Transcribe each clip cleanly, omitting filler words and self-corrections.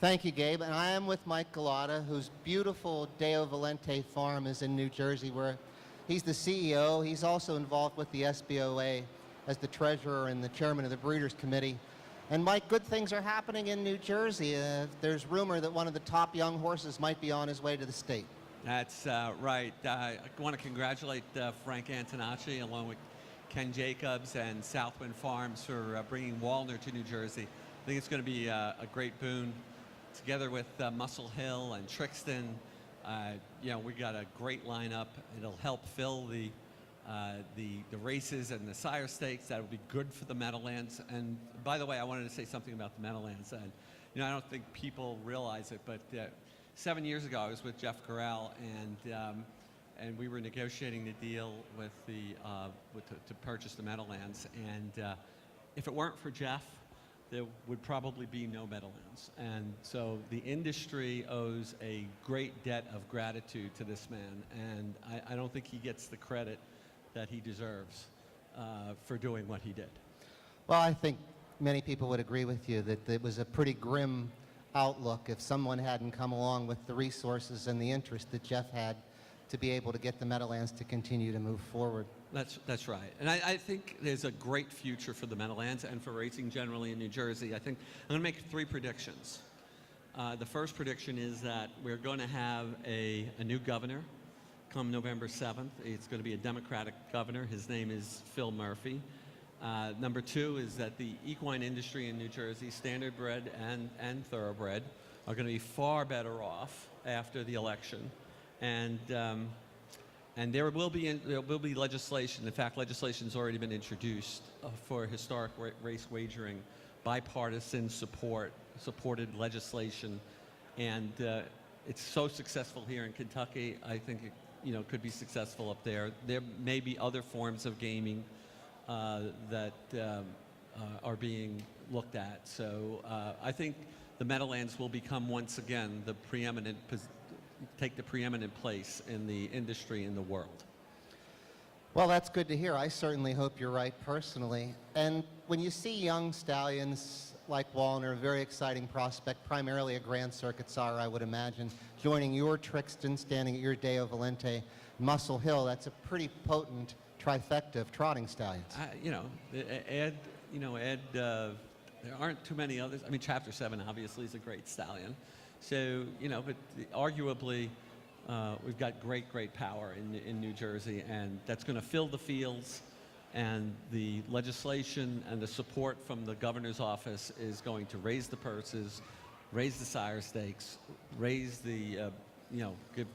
Thank you, Gabe. And I am with Mike Gulotta, whose beautiful Deo Valente farm is in New Jersey, where he's the CEO. He's also involved with the SBOA as the treasurer and the chairman of the Breeders' Committee. And Mike, good things are happening in New Jersey. There's rumor that one of the top young horses might be on his way to the state. That's right. I want to congratulate Frank Antonacci along with Ken Jacobs and Southwind Farms for bringing Walner to New Jersey. I think it's going to be a great boon. Together with Muscle Hill and Trixton, we got a great lineup. It'll help fill the races and the sire stakes. That'll be good for the Meadowlands. And by the way, I wanted to say something about the Meadowlands. And I don't think people realize it, but 7 years ago I was with Jeff Corral, and we were negotiating the deal with to purchase the Meadowlands. And if it weren't for Jeff, there would probably be no Meadowlands. And so the industry owes a great debt of gratitude to this man, and I don't think he gets the credit that he deserves for doing what he did. Well, I think many people would agree with you that it was a pretty grim outlook if someone hadn't come along with the resources and the interest that Jeff had to be able to get the Meadowlands to continue to move forward. That's right. And I think there's a great future for the Meadowlands and for racing generally in New Jersey. I think I'm going to make 3 predictions. The first prediction is that we're going to have a new governor come November 7th. It's going to be a Democratic governor. His name is Phil Murphy. Number 2 is that the equine industry in New Jersey, standardbred and thoroughbred, are going to be far better off after the election. And there will be legislation. In fact, legislation has already been introduced for historic race wagering, bipartisan supported legislation, and it's so successful here in Kentucky. I think it could be successful up there. There may be other forms of gaming that are being looked at. So I think the Meadowlands will become once again take the preeminent place in the industry in the world. Well, that's good to hear. I certainly hope you're right personally. And when you see young stallions like Walner, a very exciting prospect, primarily a Grand Circuit sire, I would imagine, joining your Trixton, standing at your Deo Valente, Muscle Hill, that's a pretty potent trifecta of trotting stallions. Ed, there aren't too many others. I mean, Chapter 7 obviously is a great stallion. So, but arguably, we've got great power in New Jersey, and that's going to fill the fields, and the legislation and the support from the governor's office is going to raise the purses, raise the sire stakes, raise the, give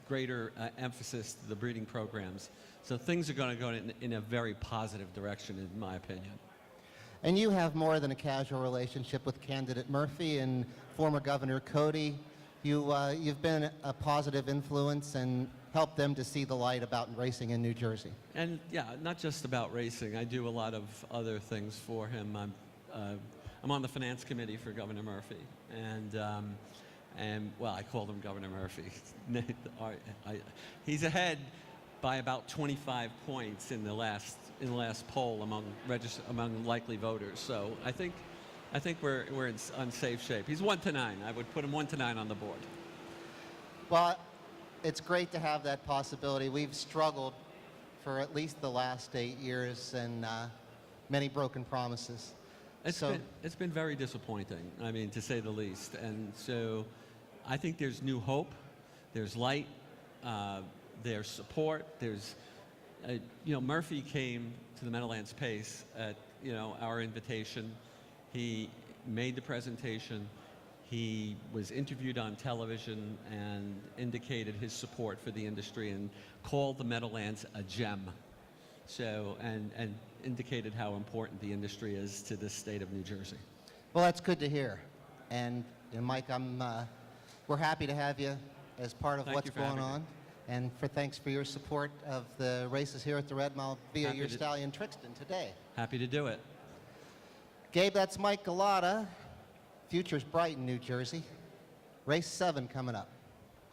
greater emphasis to the breeding programs. So things are going to go in a very positive direction, in my opinion. And you have more than a casual relationship with candidate Murphy and former Governor Cody. You've been a positive influence and helped them to see the light about racing in New Jersey. And yeah, not just about racing. I do a lot of other things for him. I'm on the finance committee for Governor Murphy, and well, I called him Governor Murphy. He's ahead by about 25 points in the last poll among likely voters. So I think we're in safe shape. He's 1-9. I would put him 1-9 on the board. Well, it's great to have that possibility. We've struggled for at least the last 8 years, and many broken promises. It's been very disappointing, I mean, to say the least. And so I think there's new hope, there's light, there's support, there's, Murphy came to the Meadowlands Pace at, our invitation. He made the presentation. He was interviewed on television and indicated his support for the industry and called the Meadowlands a gem. So, and indicated how important the industry is to this state of New Jersey. Well, that's good to hear. And Mike, we're happy to have you as part of what's going on. And thanks for your support of the races here at the Red Mile via your stallion Trixton today. Happy to do it. Gabe, that's Mike Gulotta. Future's bright in New Jersey. Race 7 coming up.